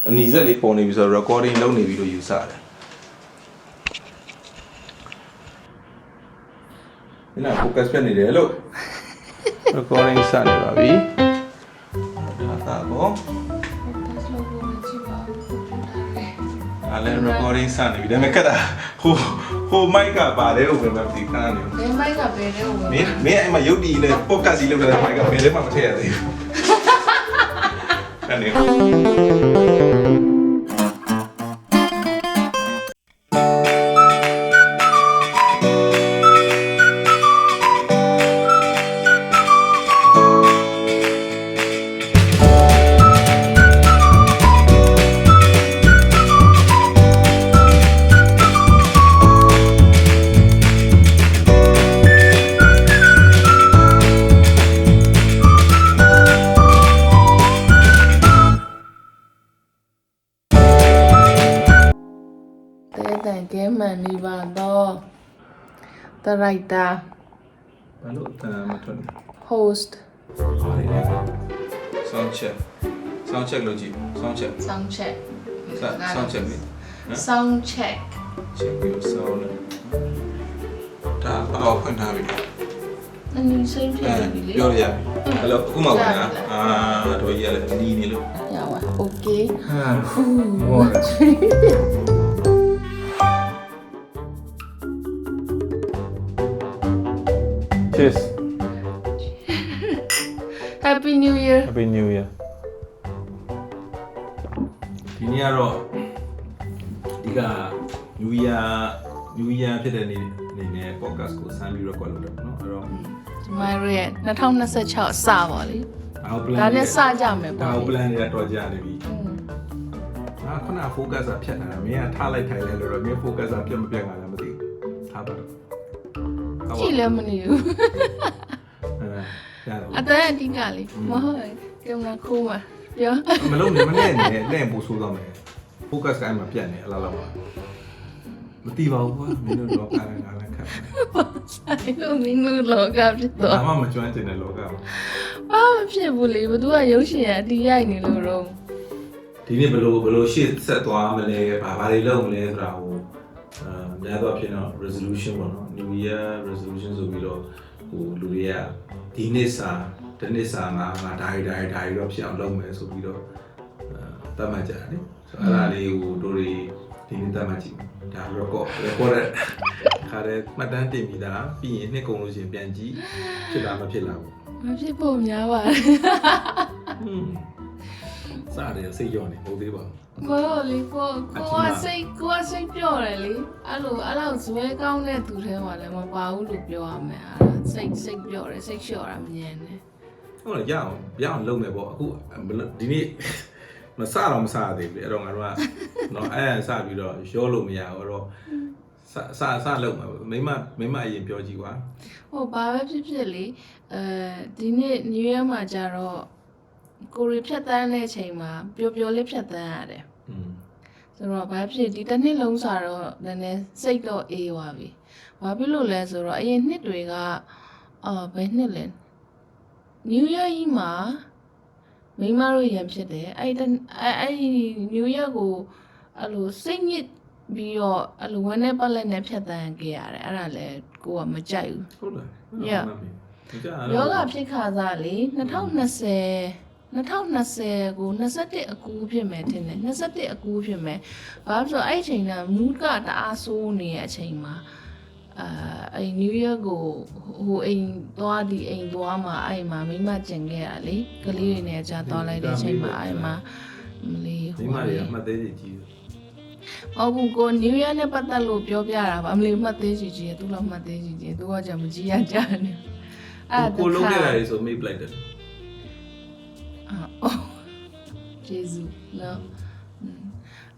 အနီစက်လေးပေါ်နေပြီဆိုတော့ recording လုပ်နေပြီလို့ယူဆတယ်ဒီနာ focus ဖြစ်နေတယ်လို့ recording စနေပါပြီဒါတော့အဲ့လည်း recording စနေပြီဒါပေမဲ့ကတ်တာဟို mic ကပါတယ်လို့ပဲမသိခဏနေဘယ် mic ကဘယ်လဲဟုတ်မင်းအဲ့မှာရုပ်တည်နဲ့ podcast ကြီးလုပ်တဲ့ mic ကဘယ်လဲမှမထည့်ရသေးဘူးအဲ့ကဲမှန်နေပါတော့တရိုက်တာဘာလို့မထွက်လဲ host sound check လို့ကြည့် sound check sound check check ပြီး sound ဒါတော့ဖွင့်ထားပြီအနည်းဆုံးဖြစ်နေပြီလေပြောရရအဲ့တော့အခုမှဝင်တာတော့ကြီးရတယ်နီးနေလို့ရပါ okay Cheers. Happy New Year. Happy New Year. ဒီနေ့ကတော့ဒီက New Year ဖြစ်တဲ့နေ့နဲ့ podcast ကိုစမ်းပြီး record လုပ်တယ်เนาะအဲ့တော့ My Year 2026အစပါလေဒါနဲ့စကြမယ်ပေါ့ဒါ plan တွေကတော်ကြနေပြီခုန focus ဖြတ်နေတာမင်းကထားလိုက်ထိုင်လဲလို့တော့မင်း focus ပြတ်မပြတ်ကလည်းမသိဘူးထားပါတော့ကြည့်လည်းမနေဘူးရတယ်အတန်းအတိကလေမဟုတ်ကင်မရာခိုးမှာပြောမလုံးနေမနဲ့နဲ့ပို့ဆိုးတော့မယ် focus ကအဲ့မှာပြတ်နေအလားလောက်ပါမတီးပါဘူးကွာမင်းတို့လောကနဲ့ငါလည်းခတ်တယ်အဲ့လိုမင်းတို့လောကဖြစ်တော့အမမကျွမ်းကျင်တဲ့လောကပါဘာမဖြစ်ဘူးလေဘသူကရုပ်ရှင်ရအတီးရိုက်နေလို့တော့ဒီနေ့ဘလို့ရှေ့ဆက်သွားမလဲဘာတွေလုပ်မလဲဆိုတာကိုများသောအားဖြင့်တော့ resolution ပေါ့နော် New Year resolution ဆိုပြီးတော့ဟိုလူတွေကဒီနှစ်စာတစ်နှစ်စာငါဒါရီတော့ဖြစ်အောင်လုပ်မယ်ဆိုပြီးတော့တတ်မှတ်ကြတယ်ဆိုတော့အဲ့ဒါလေးကိုတို့တွေဒီနေ့တတ်မှတ်ကြည့်ဒါ record ခါရဲမှတ်တမ်းတင်ပြီးသားပြီးရင်နှစ်ကုန်လို့ရှိရင်ပြန်ကြည့်ဖြစ်လားမဖြစ်လားဘူးမဖြစ်ဖို့များပါတယ်စားတယ်စိတ်ကြောနေဟုတ်သေးပါဘောလေကိုစိတ်ပြော့တယ်လေအဲ့လိုဇွဲကောင်းတဲ့သူထဲမှာလည်းမပါဘူးလို့ပြောရမယ်အဲ့စိတ်ပြော့တယ်စိတ်လျှော့တာမြင်တယ်ဟုတ်လားရအောင်လုပ်မယ်ပေါ့အခုဒီနေ့မစတော့မစရသေးဘူးလေအဲ့တော့ငါတို့ကနော်အဲ့စပြီးတော့ရောလို့မရဘူးအဲ့တော့စလုပ်မှာမိမအရင်ပြောကြည့်ကွာဟုတ်ဘာပဲဖြစ်လေဒီနေ့ New Year မှာကြတော့ကိုရီဖြတ်တန်းတဲ့အချိန်မှာပျော်ပျော်လေးဖြတ်တန်းရတယ်ဆိုတော့ဘာဖြစ်ဒီတစ်နှစ်လုံးစာတော့နည်းနည်းစိတ်တော့အေးသွားပြီဘာဖြစ်လို့လဲဆိုတော့အရင်နှစ်တွေကဘယ်နှစ်လဲ New Year ကြီးမှာမိမတို့ရံဖြစ်တယ်အဲ့ New Year ကိုအဲ့လိုစိတ်ညစ်ပြီးတော့အဲ့လိုဝမ်းနဲ့ပတ်လက်နဲ့ဖြတ်တန်းခဲ့ရတယ်အဲ့ဒါလဲကိုကမကြိုက်ဘူးဟုတ်လားယောဂဖြစ်ခါစားလေ2020ကို21အကူဖြစ်မယ်ထင်တယ်21အကူဖြစ်မယ်ဘာလို့ဆိုအဲ့အချိန်က mood ကတအားဆိုးနေတဲ့အချိန်မှာအဲ့ New Year ကိုဟိုအိမ်သွားဒီအိမ်သွားမှာအဲ့မှာမိမကျင်ခဲ့ရလေကလေးတွေနဲ့ကြာသွားလိုက်တဲ့အချိန်မှာအဲ့မှာမလေးဟိုမိမတွေအမှတ်သေးကြီးကြီးဟုတ်ဘူးကို New Year နဲ့ပတ်သက်လို့ပြောပြတာပါအမလေးမှတ်သေးကြီးကြီးသူတော့မှတ်သေးကြီးကြီးသူကကြာမကြီးရကြတယ်အဲ့ကိုလုံးခဲ့ရတယ်ဆိုမိတ်လိုက်တယ်ကျေးဇူးနော်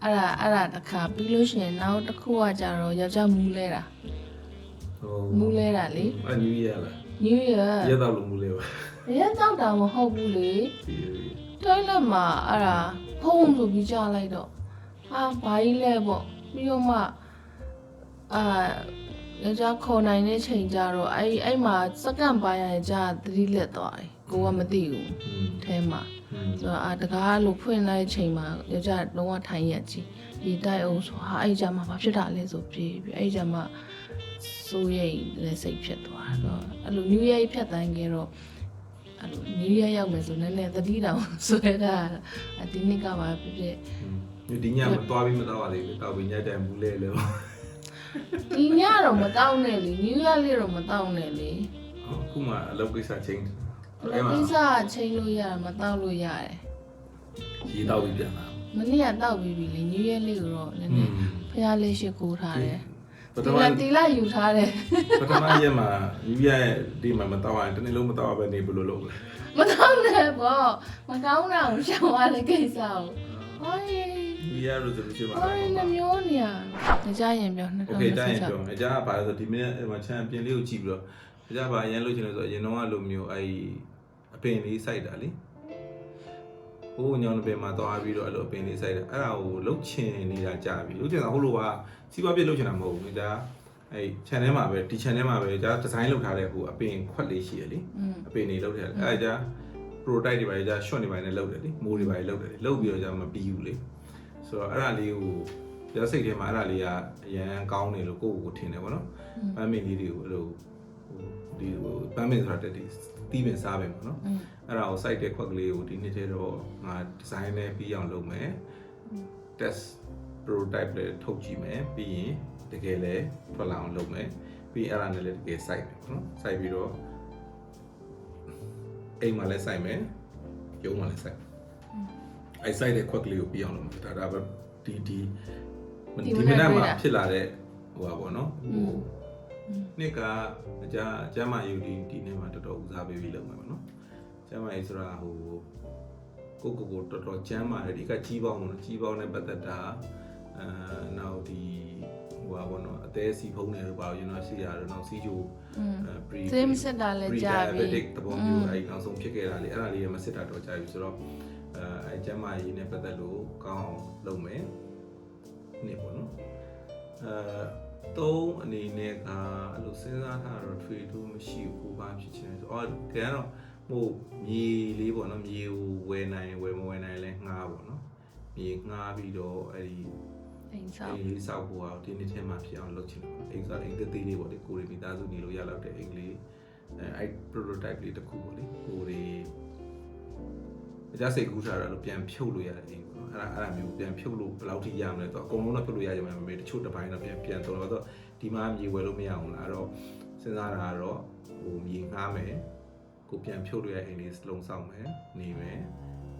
အဲ့ဒါတစ်ခါပြီးလို့ရှိရင်နောက်တစ်ခုကကြတော့ယောက်ျားမူးလဲတာမူးလဲတာလေအဲ့ New Year လား New Year ရက်တော့လို့မူးလဲပါရက်တော့တာမဟုတ်ဘူးလေတိုင်းလက်မှာအဲ့ဒါဖုံးဆိုပြီးကြားလိုက်တော့ဘာကြီးလဲပေါ့ပြီးတော့မှယောက်ျားခေါ်နိုင်တဲ့ချိန်ကြတော့အဲ့မှာစက္ကန့်ပိုင်းရကြာသတိလက်သွားတယ်ကိုကမသိဘူးအဲမှာ ဆိုတော့တကားလို့ဖွင့်လိုက်တဲ့အချိန်မှာယောက်ျားလုံးဝထိုင်ရက်ကြီးဒီတိုက်အောင်ဆိုဟာအဲ့ကြမှာဘာဖြစ်တာလဲဆိုပြေးပြီးအဲ့ကြမှာစိုးရိမ်လည်းစိတ်ဖြစ်သွားတော့အဲ့လို New Year ဖြတ်တန်းခဲ့တော့အဲ့လို New Year ရောက်မယ်ဆိုနည်းနည်းသတိတောင်ဆွဲတာဒီနှစ်ကပါဖြစ်ဖြစ် ဒီညမသွားပြီးမတော့ပါလေတောက်ပြီးညတိုင်ဘူးလဲလို့ ဒီညတော့မတောင်းနဲ့လေ New Year လေးတော့မတောင်းနဲ့လေ ခုမှအလုပ်ကိစ္စချင်း အဲ့ကိစ္စချိန်လို့ရတယ်မတောင်းလို့ရတယ် ရေတောက်ပြီးပြန်လာ မနေ့ကတောက်ပြီးပြီလေ New Year လေးကိုတော့နည်းနည်းဖျားလေးရှိခိုးထားတယ် ပထမ တီလာယူထားတယ် ပထမရက်မှာယူရရဲ့ဒီမှာမတော့ရင်တနေ့လုံးမတော့ဘဲနေဘယ်လိုလုပ်လဲ မတောင်းနဲ့ပေါ့မကောင်းတာကိုရှောင်ရတဲ့ကိစ္စကိုဟောရေ ယူရ resolution မှာ ဟောရေနှမျိုးနေရကြရင်ပြော โอเคတိုင်းရင်ပြောမယ်အကြကဘာလဲဆိုဒီမိနစ်မှာချန်ပီယံလေးကိုကြည့်ပြီးတော့အကြဘာအရင်လုပ်ချင်လို့ဆိုအရင်တော့ကလိုမျိုးအဲ့အပင်လေးစိုက်တာလေဟိုညောင်းပင်မှာသွားပြီးတော့အဲ့လိုအပင်လေးစိုက်တာအဲ့ဒါကိုလှုပ်ချင်နေတာကြာပြီလှုပ်ချင်တာဟိုလိုကစီးပွားပြလှုပ်ချင်တာမဟုတ်ဘူးဒါအဲ့ channel မှာပဲဒီ channel မှာပဲဒါဒီဇိုင်းလုပ်ထားတဲ့ဟိုအပင်ခွက်လေးရှိရလေအပင်တွေလုပ်ထားတယ်အဲ့ဒါ prototype တွေပါကြာ shot တွေပါနဲ့လုပ်တယ်လေမိုးတွေပါလုပ်တယ်လေလုပ်ပြီးတော့ကြာမပြီးဘူးလေဆိုတော့အဲ့ဒါလေးကိုဒါစိတ်ထဲမှာအဲ့ဒါလေးကအရန်ကောင်းတယ်လို့ကိုယ့်ကိုယ်ထင်တယ်ပေါ့နော်ပန်းမင်လေးတွေကိုအဲ့လိုဒီပန်းမင်ဆိုတာတက်တီးပင်စားပဲပေါ့နော်အဲ့ဒါကို site တဲ့ခွက်ကလေးကိုဒီနေ့တည်းတော့ငါ design နဲ့ပြီးအောင်လုပ်မယ် test prototype လည်းထုတ်ကြည့်မယ်ပြီးရင်တကယ်လည်းထွက်လာအောင်လုပ်မယ်ပြီးအဲ့ဒါနဲ့လည်းတကယ် site မယ်ပေါ့နော် site ပြီးတော့အိမ်မှာလည်း site မယ်ရုံးမှာလည်း site အဲ့ site တဲ့ခွက်ကလေးကိုပြီးအောင်လုပ်မယ်ဒါပဲဒီမနက်မှာဖြစ်လာတဲ့ဟိုပါပေါ့နော်ဟိုနေ့ကအကျမ်းမာယူဒီနေ့မှာတော်တော်ဦးစားပေးပြီးလုပ်မှာပေါ့နော်ကျမ်းမာရေးဆိုတာဟိုကိုတော်တော်ကျမ်းမာတယ်ဒီကကြီးပေါင်းပေါ့နော်ကြီးပေါင်းနဲ့ပတ်သက်တာနောက်ဒီဟိုပါပေါ့နော်အသေးစီဖုံးတယ်လို့ပါရင်တော့ရှိရတယ်နောက်စီချိုသေမစစ်တာလည်းကြာပြီ တဘောမျိုးအဲ့နောက်ဆုံးဖြစ်ခဲ့တာလေအဲ့ဒါလေးရမစစ်တာတော့ကြာပြီဆိုတော့အဲ့ကျမ်းမာရေးနဲ့ပတ်သက်လို့ကောင်းအောင်လုပ်မယ်နေ့ပေါ့နော်သုံးအနေနဲ့ကအဲ့လိုစဉ်းစားထားတော့ trade တို့မရှိဘူးဘာဖြစ်ချင်လဲဆိုတော့ကြံတော့ဟိုမြေလေးပေါ့နော်မြေကိုဝယ်နိုင်ဝယ်မဝယ်နိုင်လဲငှားပေါ့နော်မြေငှားပြီးတော့အဲ့ဒီအိမ်ဆောက်လေးဆောက်ဖို့အောင်ဒီနေ့ထဲမှာဖြစ်အောင်လုပ်ချင်တယ်အိမ်ဆောက်အိမ်သေးလေးပေါ့လေကိုရီမိသားစုနေလို့ရလောက်တဲ့အိမ်လေးအဲ့ prototype လေးတစ်ခုပေါ့လေကိုရီအကြစိတ်ကူးထားတာလို့ပြန်ဖြုတ်လို့ရတဲ့အိမ်ပေါ့နော်အဲ့ဒါမျိုးပြန်ဖြုတ်လို့ဘယ်လောက်ထိရမလဲဆိုတော့အကုန်လုံးတော့ဖြုတ်လို့ရကြမှာမမေတချို့တစ်ပိုင်းတော့ပြန်တော့တော့ဒီမှာမြေဝယ်လို့မရအောင်လားအဲ့တော့စဉ်းစားတာကတော့ဟိုမြေငှားမယ်ကိုပြန်ဖြုတ်လို့ရအိမ်လေးလုံးဆောင်မယ်နေမယ်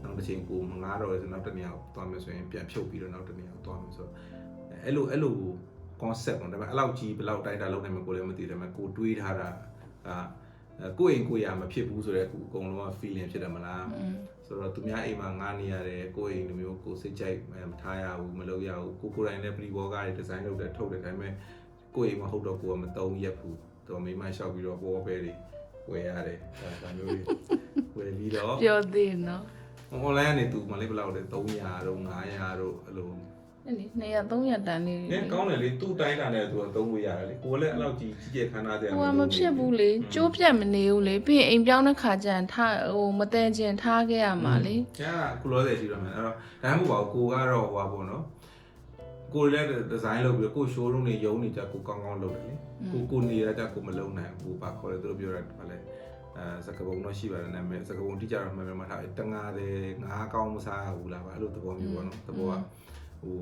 နောက်တစ်ချိန်ကိုမငားတော့ဆိုနောက်တစ်နေရာသွားမယ်ဆိုရင်ပြန်ဖြုတ်ပြီးတော့နောက်တစ်နေရာသွားမယ်ဆိုတော့အဲ့လို concept ပေါ့ဒါပေမဲ့အဲ့လောက်ကြီးဘယ်လောက်တိုင်းတာလောက်နိုင်မှာကိုလည်းမသိတယ်ဒါပေမဲ့ကိုတွေးထားတာကိုယ့်အိမ်ကိုရမဖြစ်ဘူးဆိုတော့အခုအကုန်လုံးက feeling ဖြစ်တယ်မလားဆိုတော့သူများအိမ်မှာငားနေရတယ်ကိုယ့်အိမ်လိုမျိုးကိုစိတ်ကြိုက်မထားရဘူးမလုပ်ရဘူးကိုယ်တိုင်လည်း pre-board ကားတွေ design လုပ်တယ်ထုတ်တယ်ဒါပေမဲ့ကိုယ့်အိမ်မှာဟုတ်တော့ကိုယ်ကမသုံးရက်ဘူးတော့မိမလျှောက်ပြီးတော့ပေါ်ပဲတွေဝယ်ရတယ်ဒါမျိုးတွေဝယ်ပြီးတော့ပြောသေးနော် online ကနေသူမလေးဘယ်လောက်လဲ300တို့500တို့အဲ့လိုအဲ့လေ200 300တန်လေး နင်းကောင်းတယ်လေသူ့တိုင်းတာနဲ့သူကသုံးလို့ရတယ်လေကိုယ်လည်းအဲ့လောက်ကြီးကျယ်ခန်းထားတယ် ဟိုကမဖြစ်ဘူးလေကျိုးပြတ်မနေဘူးလေပြီးရင်အိမ်ပြောင်းတဲ့ခါကျရင်ထားဟိုမတန်ကျင်ထားခဲ့ရမှာလေညာကုလောတဲ့ရှိတော့မယ်အဲ့တော့ဒါမှမဟုတ်ပါဘူးကိုကတော့ဟိုပါပေါ့နော်ကိုလည်း design လုပ်ပြီးကို showroom တွေရုံးနေကြကိုကောင်းကောင်းလုပ်တယ်လေကိုနေရကြကိုမလုံနိုင်ဘူးပါခေါ်တယ်သူတို့ပြောတာဗာလဲစကပုံတော့ရှိပါတယ်နာမည်စကပုံတိကျတော့မှန်မှန်ထားတငါတယ်ငါးကောင်းမစားဘူးလားဗာအဲ့လိုသဘောမျိုးပေါ့နော်သဘောကဟို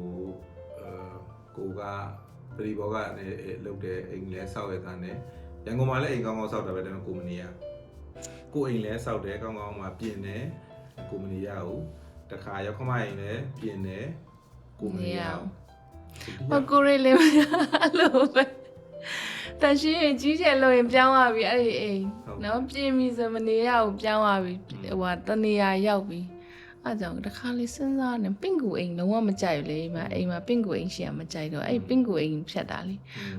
ကိုကပရိဘောကလုပ်တဲ့အိမ်လဲဆောက်ရတာနဲ့ရန်ကုန်မှာလည်းအိမ်ကောင်းကောင်းဆောက်တာပဲဒါပေမဲ့ကိုမနေရကိုအိမ်လဲဆောက်တယ်ကောင်းကောင်းမှပြင်တယ်ကိုမနေရဘူးတခါရောက်ခမအိမ်လဲပြင်တယ်ကိုမနေရဘူးဟိုကိုရီလေးအဲ့လိုပဲတရှိရင်ကြီးကျယ်လို့ရင်ပြောင်းသွားပြီအဲ့ဒီအိမ်နော်ပြင်ပြီဆိုမနေရဘူးပြောင်းသွားပြီဟိုတနေရာရောက်ပြီအဲ့ကြောင့်တခါလေးစဉ်းစားနေပင့်ကူအိမ်လုံးဝမကြိုက်ဘူးလေအိမ်မှာပင့်ကူအိမ်ရှိရမကြိုက်တော့အဲ့ပင့်ကူအိမ်ဖြတ်တာလေ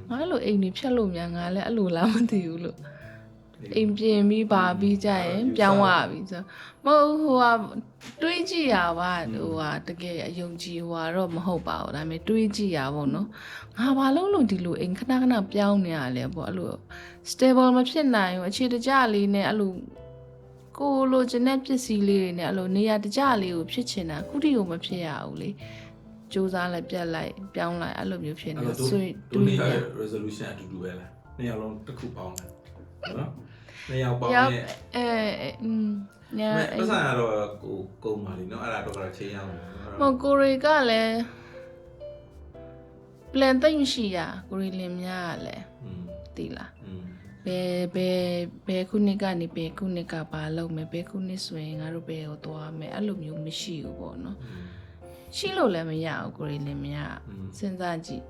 ငါအဲ့လိုအိမ်တွေဖြတ်လို့များငါလည်းအဲ့လိုလားမသိဘူးလို့အိမ်ပြင်ပြီးပါပြီးကြရင်ပြောင်းသွားပြီဆိုမဟုတ်ဟိုကတွေးကြည့်ရပါဟိုကတကယ်အယုံကြည်ဟိုကတော့မဟုတ်ပါဘူးဒါပေမဲ့တွေးကြည့်ရပါတော့ငါဘာလို့လို့ဒီလိုအိမ်ခဏခဏပြောင်းနေရလဲပေါ့အဲ့လို stable မဖြစ်နိုင်ဘူးအခြေတကျလေးနဲ့အဲ့လို ကိုလိုချင်တဲ့ပစ္စည်းလေးတွေနဲ့အဲ့လိုနေရာတကျလေးကိုဖြစ်ချင်တာခုထိကိုမဖြစ်ရဘူးလေစူးစမ်းလိုက်ပြတ်လိုက်ပြောင်းလိုက်အဲ့လိုမျိုးဖြစ်နေဆွေး တူနေရ resolution အတူတူပဲလားနှစ်ယောက်လုံးတစ်ခုပေါင်းတယ်နော်နှစ်ယောက်ပေါင်းနဲ့ညာပတ်စံကတော့ကိုကုံပါလိနော်အဲ့ဒါတော့ချိန်ရအောင် ဟိုကိုရီကလည်း plan သိမ့်မရှိရကိုရီလင်များကလည်းသိလားဘယ်ခုနှစ်ကနေဘယ်ခုနှစ်ကပါလုပ်မယ်ဘယ်ခုနှစ်ဆိုရင်ငါတို့ဘယ်ကိုသွားမယ်အဲ့လိုမျိုးမရှိဘူးပေါ့နော်ရှိလို့လည်းမရဘူးကိုရီလင်များစဉ်းစားကြည့်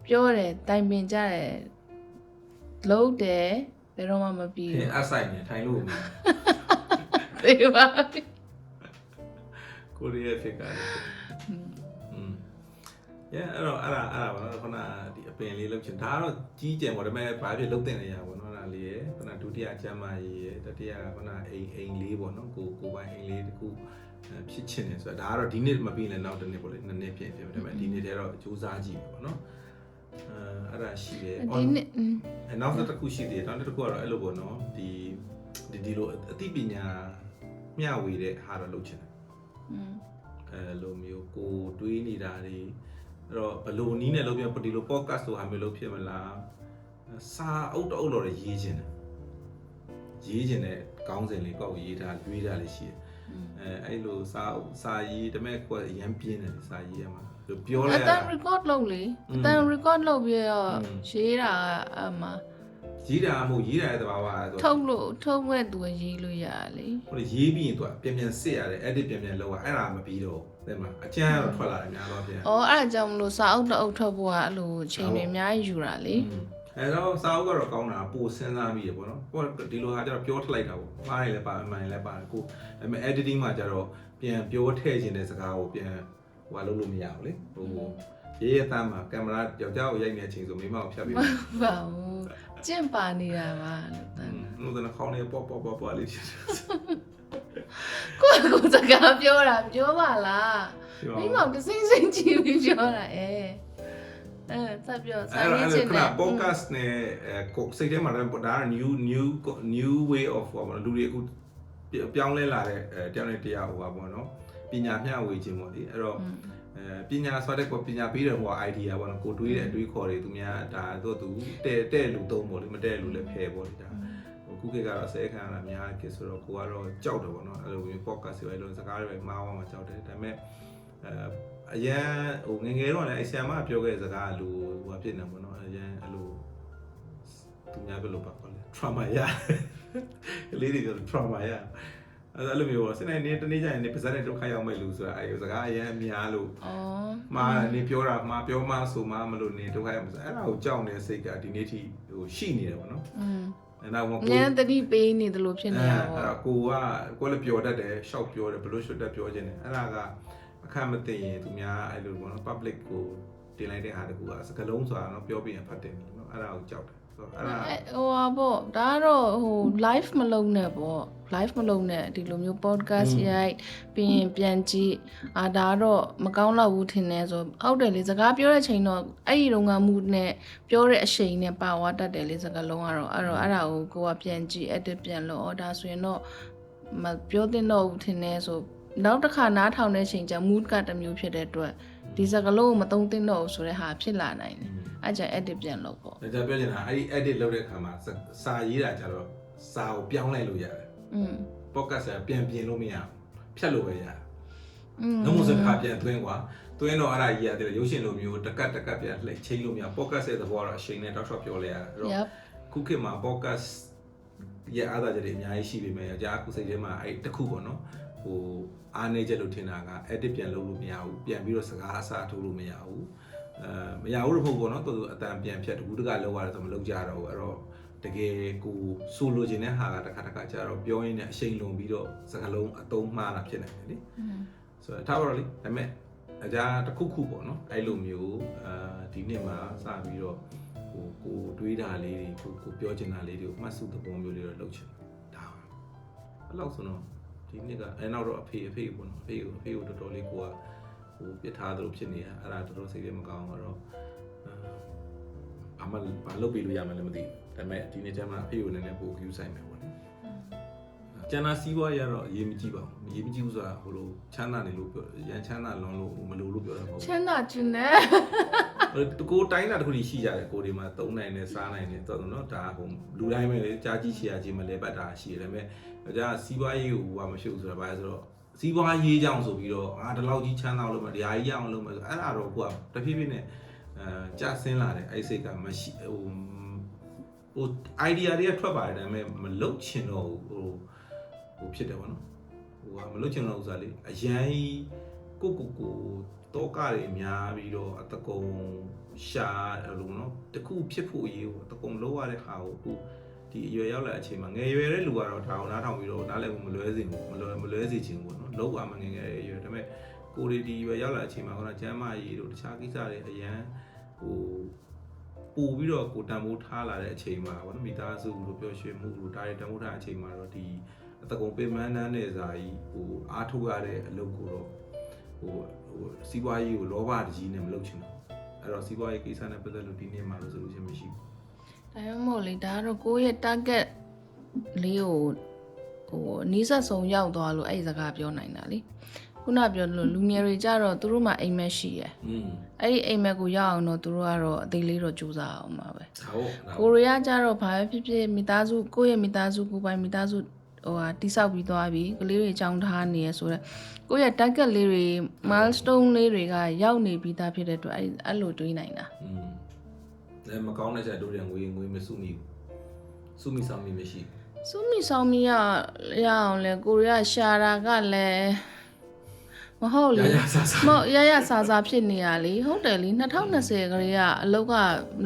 ပြောတယ်တိုင်ပင်ကြတယ်လုံးတယ်ဘယ်တော့မှမပြီးဘူးအဆိုင်နေထိုင်လို့သိပါကိုရီးယားဖြစ်ကြတယ်အဲ့တော့အဲ့ဒါပါတော့ခုနဒီအပင်လေးလုပ်ချင်ဒါကတော့ကြီးကျယ်ပေါ့ဒါပေမဲ့ဘာဖြစ်လုပ်တင်နေရပါဘောနော်ဒါလေးရယ်ခုနဒုတိယကျမ်းမာရေးရယ်တတိယခုနအိမ်လေးပေါ့နော်ကိုပိုင်အိမ်လေးတခုဖြစ်ချင်တယ်ဆိုတာဒါကတော့ဒီနှစ်မပြီးလည်းနောက်တစ်နှစ်ပေါ့လေနှစ်နှစ်ဖြစ်ဒါပေမဲ့ဒီနှစ်တည်းတော့စူးစမ်းကြည့်ပေါ့နော်အဲ့ဒါရှိတယ်ဒီနှစ်နောက်တစ်ခုရှိသေးတယ်နောက်တစ်ခုကတော့အဲ့လိုပေါ့နော်ဒီလိုအသိပညာမျှဝေတဲ့ဟာတော့လုပ်ချင်တယ်အဲ့လိုမျိုးကိုတွေးနေတာတွေအဲ့တော့ဘလို့နီးနဲ့လုပ်ပြဒီလို podcast ဆိုတာမျိုးလုပ်ဖြစ်မလားစာအုပ်တအုပ်တော့ရေးချင်တယ်ကောင်းစဉ်လေးကောက်ရေးထားတွေးတာလေးရှိတယ်အဲ့လိုစာရေးတမဲ့ကိုအရန်ပြင်းတယ်စာရေးရမှာပြောလိုက်ရတာ record လုပ်လေအတန် record လုပ်ပြီးတော့ရေးတာအမှရေးတာမဟုတ်ရေးတာရဲ့သဘာဝဆိုထုတ်မဲ့သူရေးလို့ရလေဟိုရေးပြီးရင်သူကပြန်စစ်ရတယ် edit ပြန်လုပ်ရအဲ့ဒါမပြီးတော့တဲ့မှာအကျန်းကတော့ထွက်လာတယ်များတော့ပြန်အဲ့ဒါကြောင့်မလို့စာအုပ်တအုပ်ထုတ်ဖို့ကအဲ့လိုချိန်တွေအများကြီးယူတာလေအဲ့တော့စာအုပ်ကတော့ကောင်းတာပိုစဉ်းစားမိရပေါ့နော်ကိုဒီလိုဟာကျတော့ပြောထလိုက်တာပေါ့မှားရင်လည်းပါမှန်ရင်လည်းပါတယ်ကိုဒါပေမဲ့ editing မှာကျတော့ပြန်ပြောထည့်ခြင်းတဲ့စကားကိုပြန်ဟိုလုပ်လို့မရဘူးလေဟိုရေးရသားမှာကင်မရာယောက်ျားကိုရိုက်နေတဲ့အချိန်ဆိုမိမကိုဖြတ်ပြီးပါဘူးကျင့်ပါနေတာပါလို့တန်းခေါင်းလေးပေါ့လေးဖြစ်တယ်ကိုစကားပြောတာပြောပါလားမိမောင်တစိမ့်စိမ့်ကြည့်ပြီးပြောတာဆက်ပြောစာရေးချင်တယ် podcast နဲ့ကိုစိတ်ထဲမှာဒါ new way of လူတွေအခုပြောင်းလဲလာတဲ့တယောက်နဲ့တယောက်ဟိုပါပေါ့နော်ပညာမျှဝေခြင်းပေါ့လေအဲ့တော့ပညာဆိုတဲ့ကိုပညာပေးတယ်ဟို idea ပေါ့နော်ကိုတွေးတဲ့အတွေးခေါ်တွေသူများဒါတော့သူတဲ့လူသုံးပေါ့လေမတဲ့လူလည်းဖယ်ပေါ့လေဒါခုခေတ်ကတော့ဆဲခံရတာများတယ်ဆိုတော့ကိုကတော့ကြောက်တယ်ပေါ့နော်အဲ့လိုမျိုး podcast တွေအဲ့လိုစကားတွေမှားအောင်မှာကြောက်တယ်ဒါပေမဲ့အရန်ဟိုငငယ်တော့လည်းအဆရာမပြောခဲ့တဲ့စကားလူဟိုဖြစ်နေပေါ့နော်အရန်အဲ့လိုသူများဘယ်လိုပါခေါ်လဲ trauma ရလေးတွေပြော trauma ရအဲ့လိုမျိုးပေါ့စနေနေ့တနေ့ကျရင်နေပါဇက်နဲ့ဒုက္ခရောက်မဲ့လူဆိုတာအဲ့စကားအရန်များလို့မာနေပြောတာမှာပြောမှဆိုမှမလို့နေဒုက္ခရောက်မှာအဲ့ဒါကိုကြောက်နေတဲ့စိတ်ကဒီနေ့ထိဟိုရှိနေတယ်ပေါ့နော်အဲ့တော့ကိုဉာဏ်တတိပေးနေတယ်လို့ဖြစ်နေတာပေါ့အဲ့ကိုလည်းပြောတတ်တယ်ရှောက်ပြောတယ်ဘလို့ရှုတ်တက်ပြောခြင်းတယ်အဲ့ဒါကအခက်မသိရင်သူများအဲ့လိုပေါ့နော် public ကိုတင်လိုက်တဲ့ဟာတကူကစကလုံးဆိုတာတော့ပြောပြရင်ဖတ်တယ်နော်အဲ့ဒါကိုကြောက်တယ်ဆိုတော့အဲ့ဒါဟိုပါပေါ့ဒါကတော့ဟို live မလုပ်နဲ့ပေါ့ live မလုပ်နဲ့ဒီလိုမျိုး podcast ရိုက်ပြီးရင်ပြန်ကြည့်ဒါတော့မကောင်းတော့ဘူးထင်တယ်ဆိုဟုတ်တယ်လေစကားပြောတဲ့ချိန်တော့အဲ့ဒီတုန်းကမူနဲ့ပြောတဲ့အချိန်နဲ့ပါဝါတတ်တယ်လေစကားလုံးကတော့အဲ့ဒါကိုကပြန်ကြည့် edit ပြန်လုပ်ဒါဆိုရင်တော့မပြောသင့်တော့ဘူးထင်တယ်ဆိုနောက်တစ်ခါနားထောင်တဲ့ချိန်ကျ mood ကတစ်မျိုးဖြစ်တဲ့အတွက်ဒီစကားလုံးကိုမသုံးသင့်တော့ဘူးဆိုတဲ့ဟာဖြစ်လာနိုင်တယ်အဲ့ကြ edit ပြန်လုပ်ပေါ့ဒါကြပြောချင်တာအဲ့ဒီ edit လုပ်တဲ့အခါမှာစာရေးတာကြတော့စာကိုပြောင်းလိုက်လို့ရတယ်podcast ကပြန်ပြင်လို့မရဘူးဖြတ်လို့ပဲရတယ်နှုတ်စကားပြန်သွင်းကွာသွင်းတော့အဲ့ဒါကြီးရတယ်ရုပ်ရှင်လိုမျိုးတကတ်ပြန်လှည့်ချိန်လို့မရ podcast ရဲ့သဘောကတော့အချိန်နဲ့တောက်လျှောက်ပြောလဲရတယ်အဲ့တော့ခုခေတ်မှာ podcast ရဲ့အားသာချက်တွေအများကြီးရှိပေမဲ့ကြာအခုစိတ်ထဲမှာအဲ့တခုပေါ့နော်ဟိုအားနေချက်လို့ထင်တာက edit ပြန်လုပ်လို့မရဘူးပြန်ပြီးတော့စကားအစားထိုးလို့မရဘူးမရဘူးလို့မဟုတ်ဘူးเนาะသူအတန်ပြန်ဖြတ်တကူတကလောက်ရတယ်ဆိုမလုပ်ကြတော့ဘူးအဲ့တော့တကယ်ကိုဆိုလိုချင်တဲ့ဟာကတစ်ခါကျတော့ပြောရင်းနဲ့အရှိန်လွန်ပြီးတော့စကားလုံးအသုံးမှားတာဖြစ်နေတယ်လေဆိုတော့ထားပါတော့လေဒါပေမဲ့အကြတစ်ခုပေါ့เนาะအဲ့လိုမျိုးဒီနှစ်မှာစပြီးတော့ကိုတွေးတာလေးတွေကိုပြောချင်တာလေးတွေကိုမှတ်စုသဘောမျိုးလေးတော့လုပ်ချင်ဒါအဲ့လောက်ဆိုတော့ဒီနှစ်ကအဲ့နောက်တော့အဖေပေါ့နော်အဖေကိုတော်တော်လေးကိုကဟိုပြစ်ထားသလိုဖြစ်နေတာအဲ့ဒါတော်တော်စိတ်ထဲမကောင်းတော့ဘာလုပ်ပြီးလို့ရမှလည်းမသိဘူးဒါပေမဲ့ဒီနေ့ကျမှအဖေကိုလည်းပို့ view ဆိုင်မယ်ပေါ့နော် ကျန်တာစီးပွားရတော့ရေးမကြည့်ပါဘူးရေးမကြည့်ဘူးဆိုတာဟိုလိုချမ်းသာနေလို့ပြောရန်ချမ်းသာလွန်လို့မလို့လို့ပြောတာမဟုတ် ချမ်းသာခြင်းနဲ့ ဘူးကိုတိုင်းတာတစ်ခုကြီးရှိကြတယ်ကိုဒီမှာသုံးနိုင်တယ်စားနိုင်တယ်တော်တော်နော်ဒါဟိုလူတိုင်းပဲလေကြားကြီးရှည်ရချင်းမလဲပတ်တာရှိတယ်ဒါပေမဲ့ဒါစီးပွားရေးကိုဘာမရှိဘူးဆိုတာဘာလဲဆိုတော့စီးပွားရေးကြောင်ဆိုပြီးတော့ဒီလောက်ကြီးချမ်းသာလို့မတရားကြီးရအောင်လုပ်မယ်ဆိုအဲ့ဒါတော့ကိုကတဖြည်းဖြည်းနဲ့ကြာဆင်းလာတယ်အဲ့စိတ်ကမရှိဟို idea တွေကထွက်ပါတယ်ဒါပေမဲ့မလုတ်ချင်တော့ဟိုဖြစ်တယ်ဗောနော်ဟိုကမလုတ်ချင်တော့ဥစားလေအရန်ကိုတောကတွေများပြီးတော့အတကုံရှာလို့နော်တခုဖြစ်ဖို့ရေးကိုအတကုံလောက်ရတဲ့ဟာကိုအခုဒီအရွယ်ရောက်လာအချိန်မှာငယ်ရွယ်တဲ့လူကတော့ဒါအောင်နားထောင်ပြီးတော့နားလည်းမလွဲစေဘူးမလွဲစေချင်ဘူးဗောနော်လောက်ပါမငယ်ငယ်ရဲ့အရွယ်ဒါပေမဲ့ကိုရီဒီရွယ်ရောက်လာအချိန်မှာကတော့ကျမ်းမာရေးတို့တခြားကိစ္စတွေအရန်ဟိုပို့ပြီးတော့ကိုတန်ဖိုးထားလာတဲ့အချိန်မှာဗောနော်မိသားစုလို့ပြောရွှေမှုလို့ဒါတွေတန်ဖိုးထားအချိန်မှာတော့ဒီအတကုံပင်မန်းတန်းတဲ့ဇာကြီးဟိုအားထုတ်ရတဲ့အလုပ်ကိုတော့ဟိုစီးပွားရေးကိုလောဘတကြီးနဲ့မလုပ်ချင်ဘူးအဲ့တော့စီးပွားရေးကိစ္စနဲ့ပတ်သက်လို့ဒီနေ့မှာလို့ဆိုလို့ရှိရင်မရှိဘူးဒါမှမဟုတ်လေဒါကတော့ကိုယ့်ရဲ့ target လေးကိုဟိုနီးစပ်ဆုံးရောက်သွားလို့အဲ့ဒီစကားပြောနိုင်တာလေခုနပြောလို့လူငယ်တွေကြတော့သူတို့မှအိမ်မက်ရှိရယ်အဲ့ဒီအိမ်မက်ကိုရောက်အောင်တော့သူတို့ကတော့အသေးလေးတော့ကြိုးစားအောင်ပါပဲကိုရီးယားကြတော့ဘာပဲဖြစ်ဖြစ်မိသားစုကိုယ့်ရဲ့မိသားစုကိုပိုင်မိသားစုဟိုဟာတိဆောက်ပြီးသွားပြီကလေးတွေအကြောင်းထားနေရဆိုတော့ကိုယ့်ရဲ့ target လေးတွေ milestone လေးတွေကရောက်နေပြီးသားဖြစ်တဲ့အတွက်အဲ့လိုတွေးနိုင်တာလည်းမကောင်းတဲ့ချက်တို့တဲ့ငွေမစုမိဘူးစုမိဆောင်မိမရှိစုမိဆောင်မိရအောင်လေကိုရီးယားရှာတာကလည်းမဟုတ်လေမဟုတ်ရစာဖြစ်နေရလေဟုတ်တယ်လေ2020ကလေးကအလုပ်က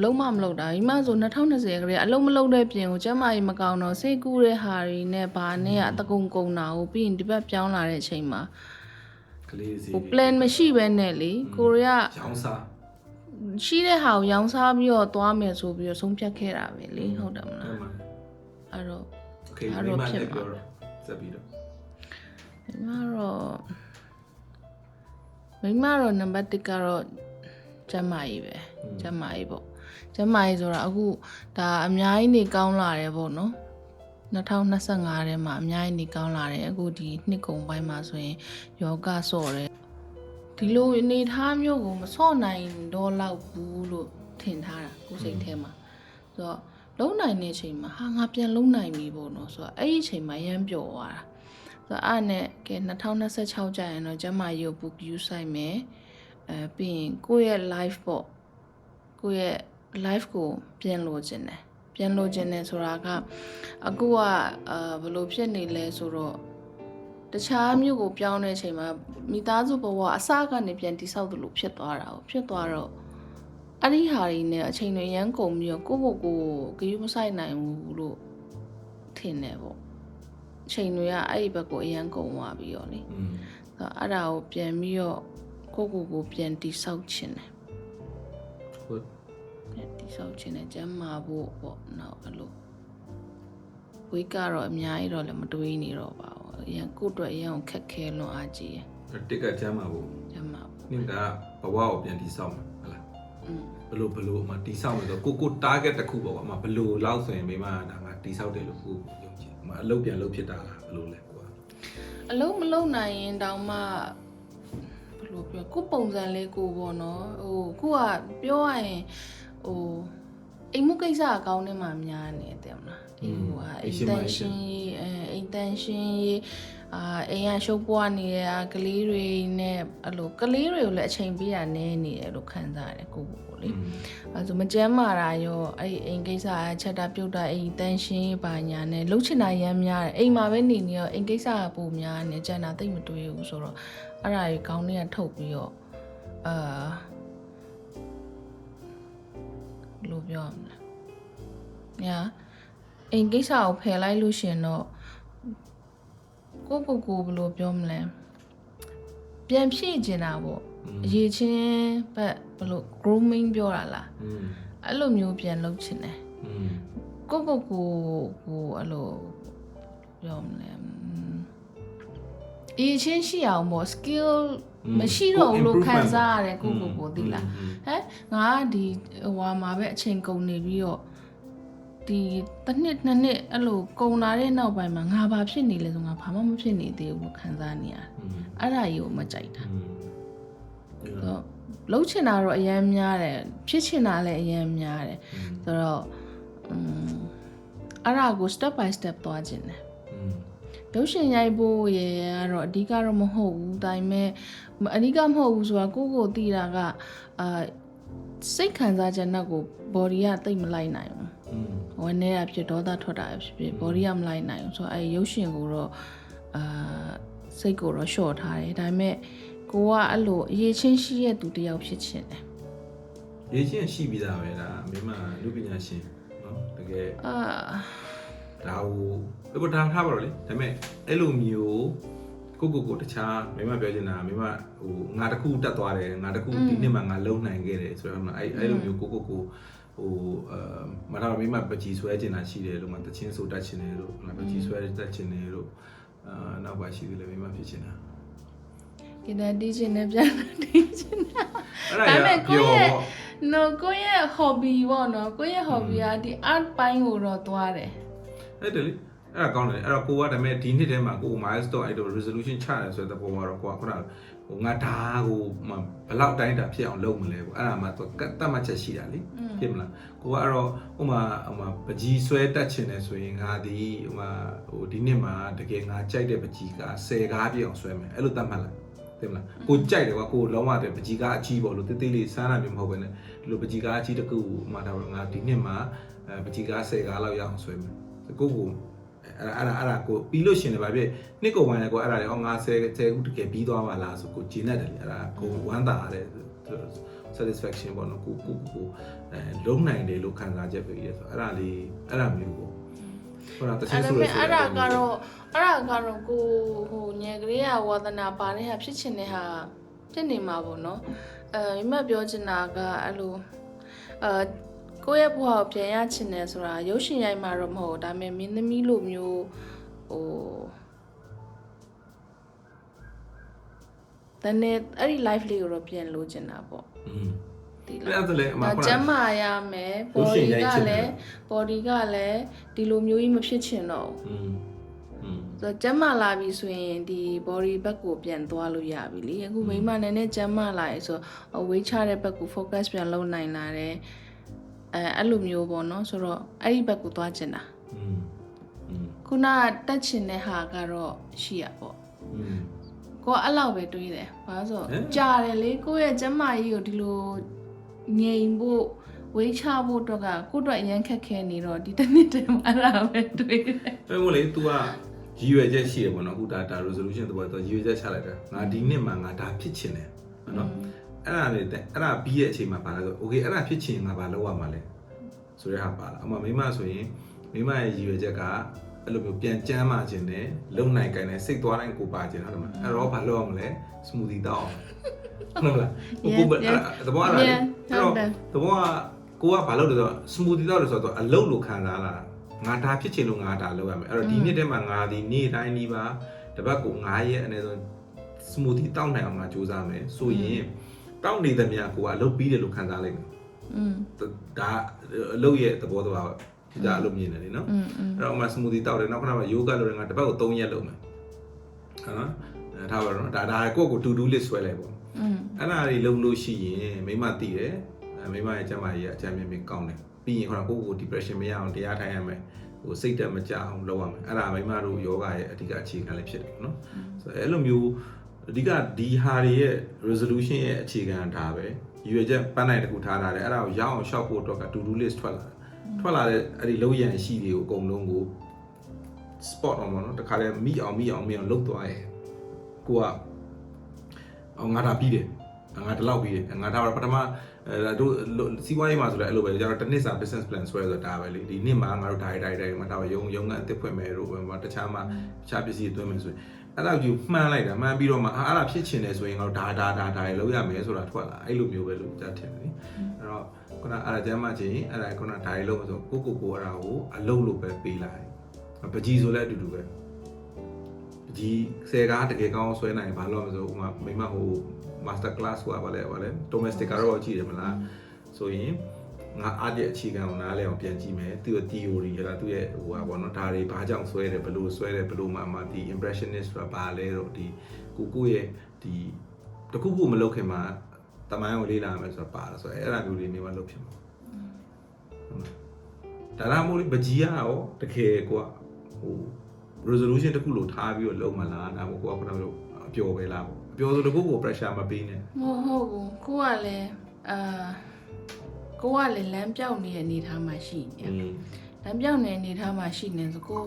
လုံးမလုပ်တာဒီမှဆို2020ကလေးကအလုပ်မလုပ်တဲ့ပြင်ကိုကျမကြီးမကောင်းတော့စိတ်ကူးတဲ့ဟာတွေနဲ့ဘာနဲ့အတကုံကုန်တာကိုပြီးရင်ဒီဘက်ပြောင်းလာတဲ့အချိန်မှာကလေးစီဟို plan မရှိဘဲနဲ့လေကိုရီးယားရောင်းစားရှိတဲ့ဟာကိုရောင်းစားပြီးတော့သွားမယ်ဆိုပြီးတော့ဆုံးဖြတ်ခဲ့တာပဲလေဟုတ်တယ်မလားအဲ့တော့ okay မိမလည်းပြောတော့စပ်ပြီးတော့မိမတော့နံပါတ်1ကတော့ကျမကြီးပဲကျမကြီးပေါ့ကျမကြီးဆိုတာအခုဒါအများကြီးနေကောင်းလာတယ်ပေါ့နော်2025ထဲမှာအများကြီးနေကောင်းလာတယ်အခုဒီနှစ်ကုန်ပိုင်းမှာဆိုရင်ယောဂဆော့တယ်ဒီလိုအနေထားမျိုးကိုမဆော့နိုင်တော့လောက်ဘူးလို့ထင်ထားတာကိုယ်စိတ်ထဲမှာဆိုတော့လုံးနိုင်တဲ့အချိန်မှာဟာငါပြန်လုံးနိုင်ပြီပေါ့နော်ဆိုတော့အဲ့ဒီအချိန်မှာရမ်းပျော်သွားတာဆိုတော့အဲ့နဲ့ကဲ2026ကျရင်တော့ကျမရုပ် book use ဆိုင်မယ်ပြီးရင်ကိုယ့်ရဲ့ live ပေါ့ကိုယ့်ရဲ့ live ကိုပြန်လို့ခြင်းတယ်ဆိုတာကအခုကဘယ်လိုဖြစ်နေလဲဆိုတော့တခြားမျိုးကိုပြောင်းတဲ့အချိန်မှာမိသားစုဘဝအစကနေပြန်တိဆောက်သလိုဖြစ်သွားတာကိုဖြစ်သွားတော့အဲ့ဒီဟာတွေနဲ့အချိန်တွေရမ်းကုန်ပြီးတော့ကိုယ့်ဘကိုဂရုမစိုက်နိုင်ဘူးလို့ထင်တယ်ပေါ့အချိန်တွေကအဲ့ဒီဘက်ကိုအရန်ကုန်သွားပြီးတော့လေအဲ့ဒါကိုပြန်ပြီးတော့ကိုပြန်တိဆောက်ခြင်းတယ်ဟုတ်ပြန်တိဆောက်ခြင်းတယ်ကျမ်းမာဖို့ပေါ့နောက်အဲ့လိုဝိကတော့အများကြီးတော့လည်းမတွေးနေတော့ပါဘူးအရန်ကိုအတွက်အရန်ကိုခက်ခဲလွန်အားကြီးရယ်တစ်ကကျမ်းမာဖို့နင်ကဘဝကိုပြန်တိဆောက်မှာဟုတ်လားဘလို့မှတိဆောက်မယ်ဆိုကို target တစ်ခုပေါ့ကွာဘလို့လောက်ဆိုရင်မိမဒါငါတိဆောက်တယ်လို့ကိုယုံကြည်အလုပ်ပြန်လုပ်ဖြစ်တာလားဘလို့လဲကွာအလုပ်မလုပ်နိုင်ရင်တောင်မှဘလို့ပြောကိုပုံစံလေးကိုပေါ့နော်ဟိုကိုကပြောရရင်ဟိုအိမ်မှုကိစ္စအကောင်းနဲ့မှများနေတယ်မလားအိမ်ကအိမ်တန်ရှင်းအိမ်ရရှုပ်ပွားနေတဲ့ကလေးတွေနဲ့အဲ့လိုကလေးတွေကိုလည်းအချိန်ပေးတာနည်းနေတယ်လို့ခံစားရတယ်ကိုလေအဲဆိုမကြမ်းမာတာရောအဲ့အိမ်ကိစ္စချက်တာပြုတ်တာအိမ်တန်ရှင်းပါညာနဲ့လှုပ်ချင်တာရမ်းများတယ်အိမ်မှာပဲနေနေရောအိမ်ကိစ္စကပိုများနေကြံတာတိတ်မတွေးဘူးဆိုတော့အဲ့ဒါကြီးကောင်းတွေကထုတ်ပြီးတော့လို့ပြောရမလားညာအိမ်ကိစ္စကိုဖယ်လိုက်လို့ရှင်တော့ကိုဘယ်လိုပြောမလဲပြန်ဖြည့်ကျင်တာပေါ့အရေးချင်းဘက်ဘယ်လို grooming ပြောတာလားအဲ့လိုမျိုးပြန်လုပ်ချင်တယ်ကိုအဲ့လိုပြောမလဲအရေးချင်းရှိအောင်ပေါ့ skill မရှိတော့ဘူးလို့ခံစားရတယ်ကိုသိလားဟဲ့ငါဒီဟိုမှာပဲအချိန်ကုန်နေပြီးတော့ ဒီတစ်နှစ်နှစ်နှစ်အဲ့လိုကုန်လာတဲ့နောက်ပိုင်းမှာငါဘာဖြစ်နေလဲဆိုငါဘာမှမဖြစ်နေသေးဘူးလို့ခံစားနေရတယ်အဲ့ဒါကြီးကိုမကြိုက်တာတော့လှုပ်ချင်တာတော့အများများတယ်ဖြစ်ချင်တာလည်းအများများတယ်ဆိုတော့အဲ့ဒါကို step by step သွားခြင်းတယ်ရုပ်ရှင်ရိုက်ဖို့ရကတော့အဓိကတော့မဟုတ်ဘူးဒါပေမဲ့အဓိကမဟုတ်ဘူးဆိုတာကိုကိုသိတာကစိတ်ခံစားချက်နဲ့ကို body ကတိတ်မလိုက်နိုင်ဘူးဝင်နေတာဖြစ်ဒေါသထွက်တာဖြစ်ဖြစ် body ကမလိုက်နိုင်ဘူးဆိုတော့ရုပ်ရှင်ကိုတော့စိတ်ကိုတော့ short ထားတယ်ဒါပေမဲ့ကိုကအဲ့လိုအရေးချင်းရှိရဲ့သူတယောက်ဖြစ်ချင်တယ်ရေးချင်းရှိပြီးသားပဲဒါမိမလူပညာရှင်နော်တကယ်ဒါဟိုဒါထားပါတော့လေဒါပေမဲ့အဲ့လိုမျိုးကိုတခြားမိမပြောချင်တာမိမဟိုငါတခုတက်သွားတယ်ငါတခုဒီနှစ်မှငါလုံနိုင်ခဲ့တယ်ဆိုတော့အဲ့လိုမျိုးကိုဟိုမထားမိမပကြီးဆွဲချင်တာရှိတယ်လို့မှတချင်းဆိုတတ်ချင်တယ်လို့ပကြီးဆွဲတတ်ချင်တယ်လို့နောက်ပါရှိသေးတယ်မိမဖြစ်ချင်တာကဲတီးချင်တယ်ပြန်တီးချင်တာဒါပေမဲ့ကိုရဲ့ hobby ပေါ့နော်ကိုရဲ့ hobby ကဒီ art ပိုင်းကိုတော့သွားတယ်အဲ့တယ်လေအဲ့ဒါကောင်းတယ်အဲ့တော့ကိုကဒါပေမဲ့ဒီနှစ်ထဲမှာကို milestone အဲ့တော့ resolution ချတယ်ဆိုတဲ့ပုံကတော့ကိုကခုနဟိုငါဒါကိုဘလောက်တိုင်းတာဖြစ်အောင်လုပ်မလဲပေါ့အဲ့ဒါမှသူတတ်မှတ်ချက်ရှိတာလေဖြစ်မလားကိုကအဲ့တော့ဥမာပကြီးဆွဲတက်ချင်တယ်ဆိုရင်ငါဒီဟိုဒီနှစ်မှာတကယ်ငါကြိုက်တဲ့ပကြီးက10ကားပြည့်အောင်ဆွဲမယ်အဲ့လိုတတ်မှတ်လိုက်တင်မလားကိုကြိုက်တယ်ကွာကိုလုံးဝတဲ့ပကြီးကားအကြီးပေါ့လို့တေးသေးလေးစမ်းတာမျိုးမဟုတ်ဘဲနဲ့ဒီလိုပကြီးကားအကြီးတစ်ခုမှဒါငါဒီနှစ်မှာပကြီးကား10ကားလောက်ရအောင်ဆွဲမယ်ကိုအဲ့ဒါကိုပြီးလို့ရှင်တယ်ဗာပြည့်နှစ်ကိုဝိုင်းလည်းကိုအဲ့ဒါလေဟောငါ10ခုတကယ်ပြီးသွားပါလားဆိုကိုဂျင်းနဲ့တယ်လေအဲ့ဒါကိုဝမ်းသာရတယ် satisfaction ပေါ့နော်ကိုလုံးနိုင်တယ်လို့ခံစားချက်ပဲကြီးဆိုအဲ့ဒါလေးအဲ့ဒါမျိုးပေါ့ဟိုတချင်းဆိုလို့အဲ့ဒါကတော့ကိုဟိုညကလေးကဝါသနာပါတဲ့ဟာဖြစ်ချင်တဲ့ဟာဖြစ်နေမှာပေါ့နော်မိမပြောချင်တာကအဲ့လိုကိုယ့်ရဲ့ဘဝကိုပြန်ရချင်တယ်ဆိုတာရုပ်ရှင်ရိုက်မှာတော့မဟုတ်ဒါပေမဲ့မင်းသမီးလိုမျိုးဟိုတနေ့အဲ့ဒီ life လေးကိုတော့ပြန်လိုချင်တာပေါ့ဒီလားအဲ့ဒါလည်းအမှန်ပါကျမ်းမာရမယ် body ကလည်းဒီလိုမျိုးကြီးမဖြစ်ချင်တော့ဆိုတော့ကျမ်းမာလာပြီဆိုရင်ဒီ body ဘက်ကိုပြန်သွားလို့ရပြီလေအခုမိမနည်းနည်းကျမ်းမာလာရေဆိုဝေးချတဲ့ဘက်ကို focus ပြန်လုပ်နိုင်လာတယ်အဲ့လိုမျိုးပေါ့နော်ဆိုတော့အဲ့ဒီဘက်ကိုသွားချင်တာခုနတက်ချင်တဲ့ဟာကတော့ရှိရပေါ့ကိုကအဲ့လောက်ပဲတွေးတယ်ဘာလို့ဆိုကြာတယ်လေကိုရဲ့ကျမ်းမာရေးကိုဒီလိုငြိမ်ဖို့ဝေးချဖို့တော့ကကို့အတွက်အရင်ခက်ခဲနေတော့ဒီတစ်နှစ်တည်းမှာအဲ့ဒါပဲတွေးတယ်အဲ့မို့လေ तू ကရည်ရွယ်ချက်ရှိရပေါ့နော်အခုဒါ resolution တော့ तू ရည်ရွယ်ချက်ချလိုက်တာငါဒီနှစ်မှာငါဒါဖြစ်ချင်တယ်နော်အဲ့ဒါလေအဲ့ဒါပြီးရဲ့အချိန်မှာပါလဲဆို okay အဲ့ဒါဖြစ်ချင်ငါဘာလုပ်ရမှာလဲဆိုတဲ့ဟာပါလားအမမိမဆိုရင်မိမရဲ့ရည်ရွယ်ချက်ကအဲ့လိုမျိုးပြန်ကျမ်းမာခြင်းနဲ့လုံနိုင်ကိုင်းနဲ့စိတ်သွားတိုင်းကိုပါခြင်းဟုတ်တယ်မလားအဲ့တော့ဘာလုပ်ရမလဲ smoothie တောက်ဟုတ်လားကိုသဘောအဲ့တော့သဘောကကိုကဘာလုပ်လဲဆိုတော့ smoothie တောက်လို့ဆိုတော့အလုပ်လို့ခံစားလာငါဒါဖြစ်ချင်လို့ငါဒါလုပ်ရမယ်အဲ့တော့ဒီနေ့တည်းမှာငါဒီနေ့တိုင်းဒီပါတပတ်ကို9ရက်အနေနဲ့ smoothie တောက်နိုင်အောင်ငါစူးစမ်းမယ်ဆိုရင်တောက်နေသမျှကိုကအလုပ်ပြီးတယ်လို့ခံစားလိုက်မယ်ဒါအလုပ်ရဲ့သဘောတရားဒါအလုပ်မြင်တယ်လေနော်အဲ့တော့မှ smoothie တောက်တယ်နောက်ခဏမှ yoga လုပ်တယ်ငါတပတ်ကို3ရက်လုပ်မယ်ဟုတ်နော်ထားပါတော့ဒါကိုယ့်ကို to do list ဆွဲလိုက်ပေါ့အဲ့ဒါတွေလုပ်လို့ရှိရင်မိမသိတယ်မိမရဲ့ကျန်းမာရေးအကြမ်းမြင်ကောင်းတယ်ပြီးရင်ခဏကိုယ့်ကို depression မရအောင်တရားထိုင်ရမယ်ဟိုစိတ်တက်မကြအောင်လုပ်ရမယ်အဲ့ဒါမိမတို့ yoga ရဲ့အဓိကအခြေခံလေးဖြစ်တယ်နော်ဆိုတော့အဲ့လိုမျိုးအဓိကဒီဟာတွေရဲ့ resolution ရဲ့အခြေခံဒါပဲရည်ရွယ်ချက်ပန်းနိုင်တစ်ခုထားထားတယ်အဲ့ဒါကိုရအောင်ရှောက်ဖို့အတွက်က to do list ထွက်လာတဲ့အဲ့ဒီလုံးရန်ရှိတွေကိုအကုန်လုံးကို spot on ပေါ့နော်တခါလဲမိအောင်လုပ်သွားရဲကိုကငါဒါပြီးတယ်ငါဒီလောက်ပြီးတယ်ငါဒါပထမတို့စီးပွားရေးမှာဆိုလည်းအဲ့လိုပဲကျတော့တစ်နှစ်စာ business plan ဆွဲဆိုတာဒါပဲလေဒီနှစ်မှာငါတို့ဒါမှာဒါရုံကအသစ်ဖွင့်မယ်တို့တခြားပစ္စည်းသွင်းမယ်ဆိုရင်အဲ့ဒါကြီးမှန်းလိုက်တာမှန်းပြီးတော့မှအဲ့ဒါဖြစ်ချင်တယ်ဆိုရင်ငါတို့ဒါလုပ်ရမယ်ဆိုတာထွက်လာအဲ့လိုမျိုးပဲလို့ကြားထင်တယ်အဲ့တော့ခုနအဲ့ဒါကျမ်းမာခြင်းအဲ့ဒါခုနဒါလုပ်လို့ဆိုကိုအဲ့ဒါကိုအလုပ်လို့ပဲပေးလိုက်ပကြီးဆိုလည်းအတူတူပဲပကြီး10ကားတကယ်ကောင်းဆွဲနိုင်ဘာလို့လဲဆိုဥမာမိမဟို master class ဆိုတာဗါလဲ domestic ကတော့ကြည့်တယ်မလားဆိုရင် ငါအားတဲ့အခြေခံကိုနားလည်အောင်ပြန်ကြည့်မယ်သူ့ရဲ့ theory ဟဲ့လားသူ့ရဲ့ဟိုဟာပေါ့နော်ဒါတွေဘာကြောင့်ဆွဲတယ်ဘယ်လိုဆွဲတယ်ဘယ်လိုမှဒီ impressionist ဆိုတာဘာလဲတော့ဒီကိုရဲ့ဒီတခုခုမလုပ်ခင်မှာတမိုင်းကိုလေးလာမယ်ဆိုတာပါလားဆိုတော့အဲ့ဒါမျိုးတွေနေမှလုပ်ဖြစ်မှာဒါမှမဟုတ်ပကြီးရတော့တကယ်ကိုကဟို resolution တခုလို့ထားပြီးတော့လုပ်မလားဒါမှမဟုတ်ကိုကခုနကအပျော်ပဲလားပေါ့အပျော်ဆိုတခုကို pressure မပေးနဲ့မဟုတ်ဘူးကိုကလည်းကိုကလည်းလမ်းပြောက်နေတဲ့အနေထားမှာရှိနေလမ်းပြောက်နေတဲ့အနေထားမှာရှိနေဆိုကို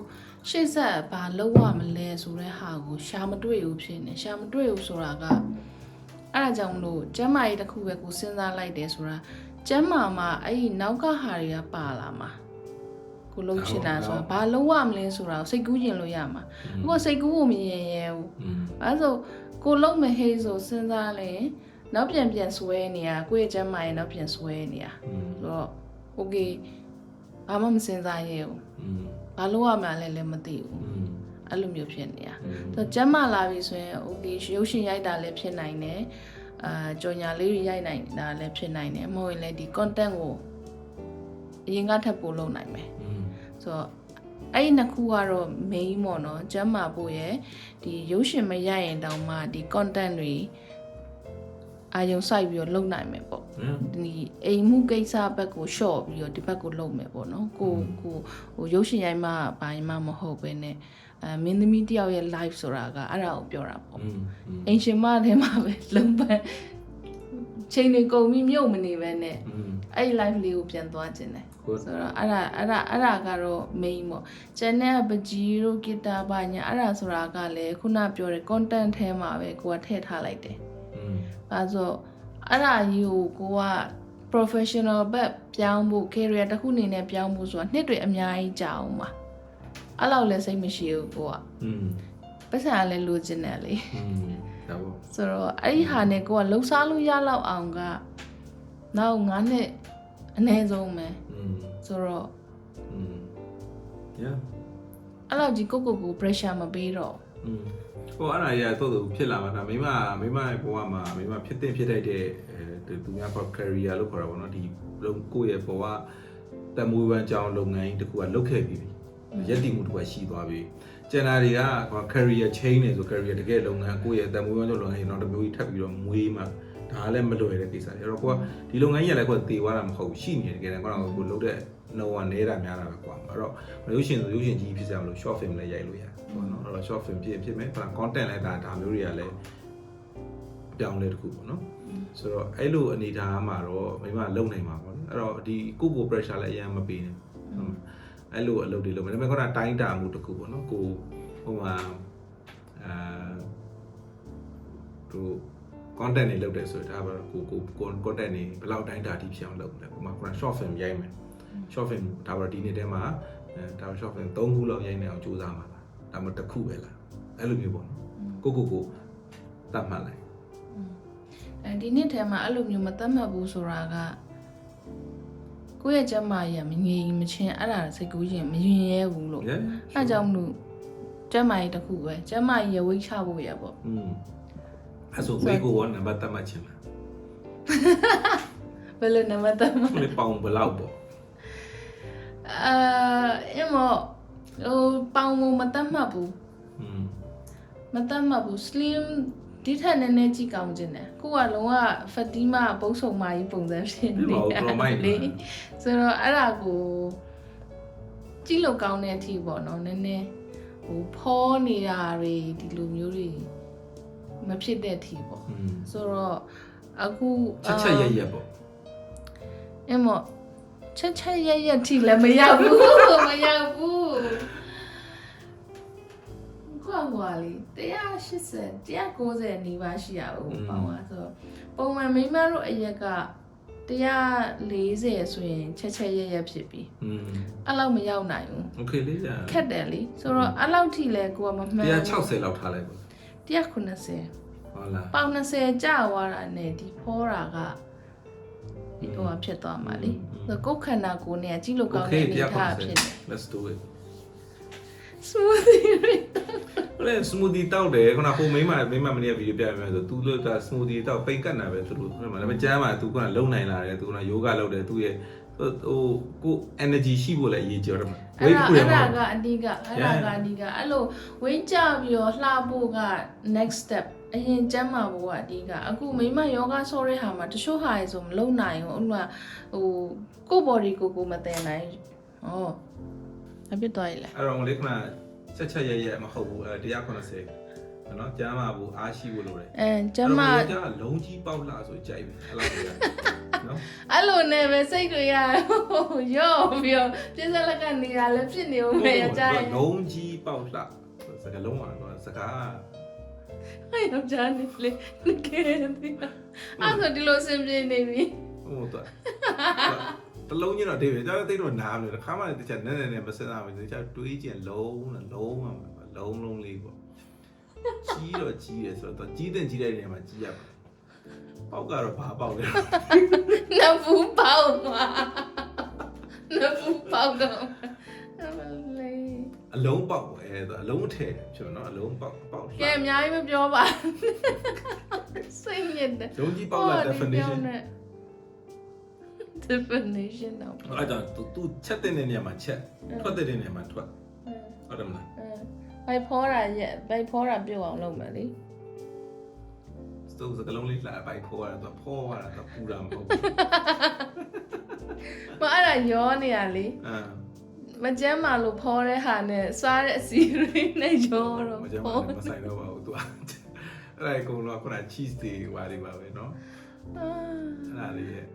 ရှေ့ဆက်ဘာလုပ်ရမလဲဆိုတဲ့ဟာကိုရှာမတွေ့ဘူးဖြစ်နေရှာမတွေ့ဘူးဆိုတာကအဲ့ဒါကြောင့်မလို့ကျမ်းမာရေးတစ်ခုပဲကိုစဉ်းစားလိုက်တယ်ဆိုတာကျမ်းမာမှာအဲ့ဒီနောက်ကဟာတွေကပါလာမှာကိုလုံးချင်တာဆိုတာဘာလုံးဝမလဲဆိုတာကိုစိတ်ကူးရင်လို့ရမှာကိုစိတ်ကူးဖို့မရင်ရဲဘူးအဲဆိုကိုလုံးမဟေးဆိုစဉ်းစားလဲနောက်ပြန်ဆွဲနေရကိုရဲ့ကျမ်းမာရေးနောက်ပြန်ဆွဲနေရဆိုတော့โอเคဘာမှမစဉ်းစားရဲဘူးဘာလို့ရမှလည်းမသိဘူးအဲ့လိုမျိုးဖြစ်နေရဆိုကျမ်းမာလာပြီဆိုရင်โอเคရုပ်ရှင်ရိုက်တာလည်းဖြစ်နိုင်တယ်ကြော်ညာလေးတွေရိုက်နိုင်တာလည်းဖြစ်နိုင်တယ်မဟုတ်ရင်လည်းဒီ content ကိုအရင်ကထပ်ပို့လုပ်နိုင်မယ်ဆိုတော့အဲ့ဒီနှစ်ခုကတော့ main ပေါ့နော်ကျမ်းမာဖို့ရယ်ဒီရုပ်ရှင်မရိုက်ရင်တောင်မှဒီ content တွေအာယုံစိုက်ပြီးတော့လုပ်နိုင်မယ်ပေါ့ဒီအိမ်မှုကိစ္စဘက်ကို short ပြီးတော့ဒီဘက်ကိုလုပ်မယ်ပေါ့နော်ကိုဟိုရုပ်ရှင်ရိုက်မှဘာမှမဟုတ်ပဲနဲ့မင်းသမီးတယောက်ရဲ့ live ဆိုတာကအဲ့ဒါကိုပြောတာပေါ့အင်ရှင်မထဲမှာပဲလုံးပန်းချိန်တွေကုန်ပြီးမြုပ်မနေပဲနဲ့အဲ့ဒီ live လေးကိုပြန်သွားခြင်းတယ်ဆိုတော့အဲ့ဒါကတော့ main ပေါ့ကျန်တဲ့ပကြီးတို့ဂီတာပါညာအဲ့ဒါဆိုတာကလည်းခုနပြောတဲ့ content ထဲမှာပဲကိုကထည့်ထားလိုက်တယ်အဲဆိုအဲ့ဒါကြီးကိုက professional ဘက်ပြောင်းဖို့ career တစ်ခုအနေနဲ့ပြောင်းဖို့ဆိုတာနှစ်တွေအများကြီးကြာအောင်ပါအဲ့လောက်လည်းစိတ်မရှိဘူးကိုကပတ်စံကလည်းလိုချင်တယ်လေဒါပေါ့ဆိုတော့အဲ့ဒီဟာနဲ့ကိုကလှုပ်ရှားလို့ရလောက်အောင်ကနောက်9နှစ်အနည်းဆုံးပဲဆိုတော့yeah အဲ့လောက်ကြီးကို pressure မပေးတော့ဟိုအဲ့ဒါကြီးကတော့ဖြစ်လာမှာဒါမိမရဲ့ဘဝမှာမိမဖြစ်တတ်တဲ့သူများပေါ့ career လို့ခေါ်တာပေါ့နော်ဒီကိုယ့်ရဲ့ဘဝတမွေးဝမ်းကြောင်းလုပ်ငန်းကြီးတစ်ခုကလုပ်ခဲ့ပြီးပြီရက်တည်မှုတစ်ခုရှိသွားပြီကျန်တာတွေက career change နေဆို career တကယ်လုပ်ငန်းကိုယ့်ရဲ့တမွေးဝမ်းကြောင်းလုပ်ငန်းကြီးတော့တမျိုးကြီးထပ်ပြီးတော့မွေးမှဒါလည်းမလွယ်တဲ့ကိစ္စတွေအဲ့တော့ကိုကဒီလုပ်ငန်းကြီးကလည်းကိုယ်တည်သွားတာမဟုတ်ရှိနေတယ်တကယ်တမ်းကိုလုပ်တဲ့နှုံကနေတာများတာပဲကွာအဲ့တော့ရုပ်ရှင်ကြီးဖြစ်ကြမလို့ short film လည်းရိုက်လို့ရတယ်ပေါ့နော်အဲ့တော့ short film ဖြစ်မယ် content လည်းဒါမျိုးတွေကလည်းပြောင်းလဲတစ်ခုပေါ့နော်ဆိုတော့အဲ့လိုအနေထားမှာတော့မိမလုံနိုင်မှာပေါ့နော်အဲ့တော့ဒီကို pressure လည်းအရင်မပေးနဲ့အဲ့လိုအလုပ်တွေလုပ်မယ်ဒါပေမဲ့ခုနတိုင်းတာမှုတစ်ခုပေါ့နော်ကိုဟိုမှာသူ content တွေလုပ်တယ်ဆိုတော့ဒါပဲကို content တွေဘယ်လောက်တိုင်းတာတိဖြစ်အောင်လုပ်လဲဟိုမှာခုန short film ရိုက်မယ် short film ဒါပဲဒီနေ့တည်းမှာဒါ short film 3ခုလောက်ရိုက်နေအောင်ကြိုးစားမှာလားဒါမှတစ်ခုပဲလားအဲ့လိုမျိုးပေါ့နော်ကိုတတ်မှတ်လိုက်ဒီနေ့တည်းမှာအဲ့လိုမျိုးမတတ်မှတ်ဘူးဆိုတာကကိုယ့်ရဲ့ကျမကြီးကမငြိမ်မချင်းအဲ့ဒါစိတ်ကူးရင်မရင်ရဲဘူးလို့အဲ့ကြောင့်မလို့ကျမကြီးတစ်ခုပဲကျမကြီးရဝိတ်ချဖို့ရပေါ့အဲ့ဆိုဝေးကိုနံပါတ်တတ်မှတ်ချင်လားဘယ်လိုနံပါတ်တတ်မှတ်လဲပေါင်ဘယ်လောက်ပေါ့အဲ့မောဟိုပေါင်မတတ်မှတ်ဘူးမတတ်မှတ်ဘူး slim ဒီထက်နည်းနည်းကြည့်ကောင်းခြင်းတယ်ကိုကလုံးဝဖက်တီးမပုတ်ဆုံမကြီးပုံစံဖြစ်နေတာလေဆိုတော့အဲ့ဒါကိုကြည့်လို့ကောင်းတဲ့အထိပေါ့နော်နည်းနည်းဟိုဖောနေတာတွေဒီလိုမျိုးတွေမဖြစ်တဲ့အထိပေါ့ဆိုတော့အခုချက်ရက်ပေါ့အဲ့မောချက်ရက်ထိလည်းမရောက်ဘူးမရောက်ဘူးဟွာလေ180 190နီးပါးရှိရဘူးပေါ့ပါဆိုတော့ပုံမှန်မိမတို့အရက်က140ဆိုရင်ချက်ရက်ဖြစ်ပြီအဲ့လောက်မရောက်နိုင်ဘူးโอเคလေးကြာခက်တယ်လေဆိုတော့အဲ့လောက်ထိလဲကိုကမမှန်160လောက်ထားလိုက်ပါ190ဟုတ်လားပေါင်20ကြာသွားတာနဲ့ဒီဖောတာကဒီဟိုဖြစ်သွားမှာလေဆိုကိုယ်ခန္ဓာကိုယ်နဲ့ကြည့်လို့ကောင်းတဲ့အနေထားဖြစ်နေ Let's do it smoothie လဲ smoothie တောက်တယ်ခုနကမိမမနေ့ကဗီဒီယိုပြရမယ်ဆို तू လို့တာ smoothie တောက်ပိတ်ကတ်နာပဲသူတို့ဒါပေမဲ့ကျမ်းမှာ तू ကလုံနိုင်လာတယ် तू က yoga လုပ်တယ် तू ရဲ့ ကို energy ရှိဖို့လည်းအရေးကြီးတယ်မှာ အဲ့ဒါကအဓိကအဲ့လိုဝင်းကြပြီးတော့လှဖို့က next step အရင်ကျမ်းမာဖို့ကအဓိကအခုမိမယောဂဆောတဲ့ဟာမှာတချို့ဟာရေဆိုမလုံနိုင်ဘူးဥပမာကို body ကိုမတင်နိုင်ဟောအပြစ်သွားရည်လား အဲ့တော့လေခဏချက်ရဲမဟုတ်ဘူး190နော်ကျမ်းမာဖို့အားရှိဖို့လိုတယ်ကျမ်းမာကျလုံးကြီးပေါက်လာဆိုကြိုက်ပြီအဲ့လိုနော် အဲ့လိုနဲ့ပဲစိတ်တွေရရော့ပြီးတော့ပြည့်စက်လက်ကနေရလည်းဖြစ်နေဦးမယ်ကြားရင်လုံးကြီးပေါက်လာစကားလုံးကတော့စကားအဲ့တော့ကြားနေလေကဲတယ်အဲ့ဆိုဒီလိုစင်ပြေနေပြီဟုတ်တော့တလုံးကြီးတော့ဒေးပဲကျတော့တိတ်တော့နားမလို့ခါမှတခြားနည်းနည်းမစင်စားဘူးတခြားတွေးကြည့်လုံးလေးပေါ့ကြီးတော့ကြီးတယ်ဆိုတော့ကြီးတဲ့နေရာမှာကြီးရပါပေါက်ကတော့ဘာပေါက်လဲနဖူးပေါက်မှာနဖူးပေါက်တော့အလုံးပေါက်ပဲဆိုအလုံးထဲဖြစ်နော်အလုံးပေါက်ကဲအများကြီးမပြောပါစိတ်ညစ်တယ်လုံးကြီးပေါက်လာ definition တော့အဲ့တော့သူချက်တဲ့နေရာမှာချက်ထွက်တဲ့နေရာမှာထွက်ဟုတ်တယ်မလားဘိုက်ဖောတာပြုတ်အောင်လုပ်မယ်လေသူစကလုံးလေးလာဘိုက်ဖောတာတော့ဖောတာတော့ပူတာမဟုတ်မအဲ့ဒါရောနေရလေမကျမ်းမာလို့ဖောတဲ့ဟာနဲ့စားတဲ့အစီအရီနဲ့ရောတော့မကျမ်းမာမဆိုင်တော့ပါဘူးသူအဲ့ဒါကုန်တော့ခုန cheese တွေဟွာတွေပါပဲเนาะအဲ့ဒါလေးရဲ့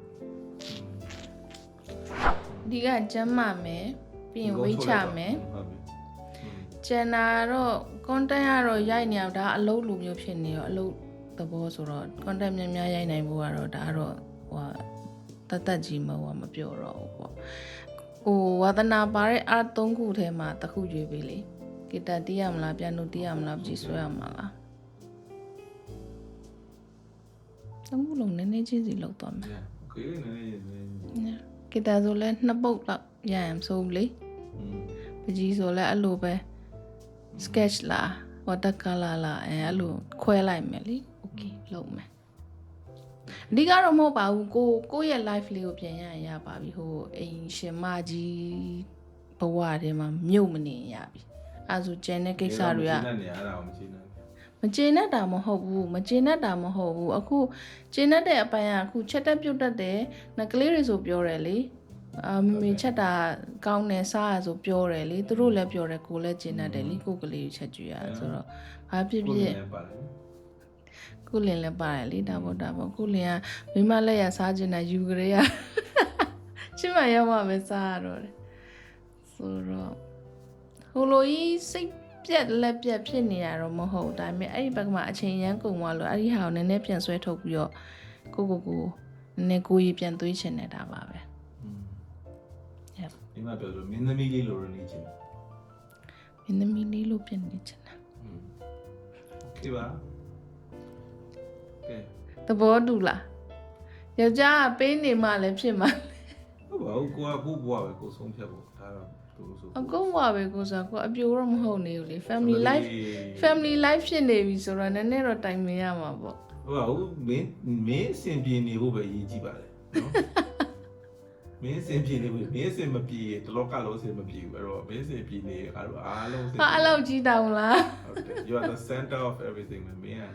ဒီကကျမ်းမာမယ်ပြီးရင်ဝိတ်ချမယ်ကျန်တာတော့ content ကတော့ရိုက်နေအောင်ဒါအလုပ်လိုမျိုးဖြစ်နေရောအလုပ်သဘောဆိုတော့ content များများရိုက်နိုင်ဖို့ကတော့ဒါကတော့တတ်ကြီးမပြောတော့ဘူးပေါ့ဝါသနာပါတဲ့အား3ခုထဲမှာတစ်ခုရွေးပေးလေဂီတာတီးရမလားပြိုင်နိုတီးရမလားကြီးဆွဲရမလား3ခုလုံးနည်းနည်းချင်းစီလောက်သွားမယ်โอเคနည်းနည်းဂီတာဆိုလဲ2ပုတ်လောက်ရရင်ဆိုလေပကြီးဆိုလဲအဲ့လိုပဲ sketch လား watercolor လားအဲ့လိုခွဲလိုက်မယ်လေ okay လုပ်မယ်အဓိကတော့မဟုတ်ပါဘူးကိုယ့်ရဲ့ life လေးကိုပြန်ရပါပြီဟိုအိမ်ရှင်မကြီးဘဝထဲမှာမြုပ်မနေရပြီအဲဆိုကျန်တဲ့ကိစ္စတွေကမကျေနပ်တာမဟုတ်ဘူးအခုကျေနပ်တဲ့အပိုင်းကအခုချက်တက်ပြုတ်တက်တယ်ငကလေးတွေဆိုပြောတယ်လေမမေချက်တာကောင်းတယ်စားရဆိုပြောတယ်လေသူတို့လည်းပြောတယ်ကိုလည်းကျေနပ်တယ်လေကိုကလေးကိုချက်ကြည့်ရဆိုတော့ဘာဖြစ်ဖြစ်ကိုလင်လည်းပါတယ်လေဒါပေါ့ကိုလင်ကမိမလက်ရစားကျင်တာယူကြရချစ်မရောက်မှပဲစားရတော့တယ်ဆိုတော့ဟိုလိုကြီးစိတ်ပြက်လက်ပြက်ဖြစ်နေရတော့မဟုတ်ဒါပေမဲ့အဲ့ဒီဘက်ကမှအချိန်ရန်ကုန်သွားလို့အဲ့ဒီဟာကိုနည်းနည်းပြန်ဆွဲထုတ်ပြီးတော့ကိုနည်းနည်းကိုကြီးပြန်သွေးချင်နေတာပါပဲဒီမှာပြောလို့မင်းသမီးလေးလိုနေချင်မင်းသမီးလေးလိုပြန်နေချင်တာโอเคပါသဘောတူလားယောက်ျားကပေးနေမှလည်းဖြစ်မှာဟုတ်ပါဘူးကိုကကိုဘွားပဲကိုဆုံးဖြတ်ဖို့ဒါတော့သူဆိုအကုန်ဘွားပဲကိုဆိုကိုအပြိုတော့မဟုတ်နေဘူးလေ family life ဖြစ်နေပြီဆိုတော့နည်းနည်းတော့တိုင်ပင်ရမှာပေါ့ဟုတ်ပါဘူးမင်းအဆင်ပြေနေဖို့ပဲအရေးကြီးပါတယ်နော်မင်းအဆင်ပြေနေဘူးမင်းအဆင်မပြေတလောကလုံးအဆင်မပြေဘူးအဲ့တော့မင်းအဆင်ပြေနေအားလုံးဟာအဲ့လောက်ကြီးတောင်လားဟုတ်တယ် you are the center of everything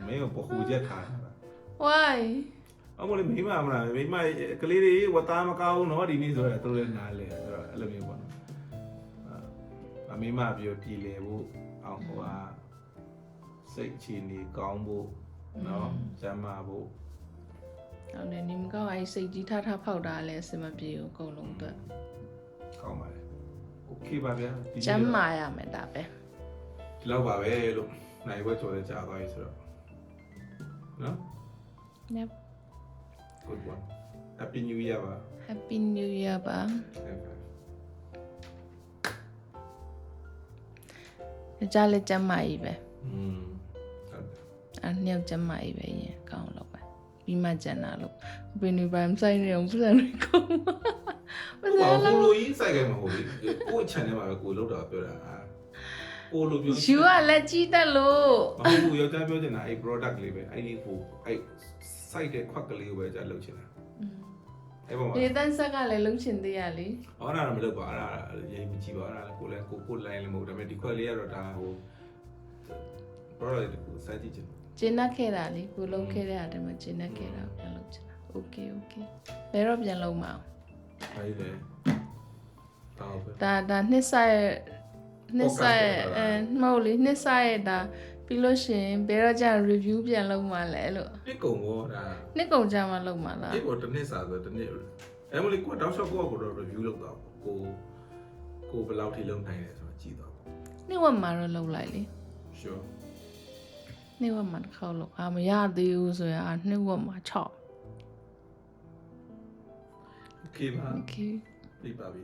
မင်းကိုပခုချက်ထားတာ why အမလေးမိမမလားမိမကလေးတွေဝသားမကောင်းနော်ဒီနေ့ဆိုတော့သူတို့လည်းနားလဲအဲ့တော့အဲ့လိုမျိုးပေါ့နော်မိမပြောပြည်လေဖို့အောင်ဟိုကစိတ်ချနေကောင်းဖို့နော်ကျမ်းမာဖို့ဟုတ်တယ်နေမကောင်းအဲ့စိတ်ကြီးထဖောက်တာလည်းအဆင်မပြေဘူးအကုန်လုံးအတွက်ကောင်းပါလေโอเคပါဗျာကျမ်းမာရမယ်ဒါပဲဒီလောက်ပါပဲလို့နိုင်ဝဲကြော်တဲ့ကြာသွားပြီဆိုတော့နော် Yep. Good one. Happy New Year ပါ Happy New Year ပါကြလက်ကျမ်းမာကြီးပဲအဲ့ညောင်ကျမ်းမာကြီးပဲရင်ကောင်းလို့ပဲပြီးမှကျန်တာလို့ဘယ်နေပါမဆိုင်နေအောင်ပြန်နေကောင်းပါကိုလိုကြီးစိုက်ခဲ့မှာဟုတ်ပြီကို့ channel မှာပဲကိုလောက်တာပြောတာကိုလိုပြောယူကလက်ကြီးတက်လို့မဟုတ်ဘူးယောက်ျားပြောချင်တာအဲ့ product လေးပဲအဲ့ဒီဟိုအဲ့ site တဲ့ခွက်ကလေးကိုပဲကြာလုပ်ချင်တာ အဲ့ပေါ်မှာ ဒီတန်းဆက်ကလည်းလုံးချင်သေးရလေ ဟောတာတော့မလုပ်ပါအဲ့ဒါရေးမကြည့်ပါအဲ့ဒါကိုလည်းကိုလိုင်းလည်းမဟုတ်ဒါပေမဲ့ဒီခွက်လေးကတော့ဒါဟို product ကိုစိုက်ကြည့်ချင် ကျင်းနှက်ခဲ့တာလေကိုလုံးခဲ့တဲ့အားတည်းမှာကျင်းနှက်ခဲ့တာပြန်လုံးချင်တာโอเคဘယ်တော့ပြန်လုံးမအောင် ဘာလဲတောက်ပဲ ဒါနှစ်ဆိုင်မဟုတ်လေနှစ်ဆိုင်ဒါပြီးလို့ရှိရင်ဘယ်တော့ကျ review ပြန်လုပ်မှလဲလို့ နှစ်ကုံရောဒါ နှစ်ကုန်ကြမှာလုပ်မှာလား ဒီကိုတစ်နှစ်စာဆိုတစ်နှစ်အဲ့မလေးကိုတောက်လျှောက်ကိုတော့ review လုပ်တာကိုဘယ်လောက်ထိလုပ်နိုင်လဲဆိုတော့ကြည့်တော့ နှစ်ဝက်မှာတော့လုပ်လိုက်လေ sure နှစ်ဝက်မှာတစ်ခေါက်လုပ်မရသေးဘူးဆိုရင်နှစ်ဝက်မှာ6 okay ပါ okay ပြပါပြီ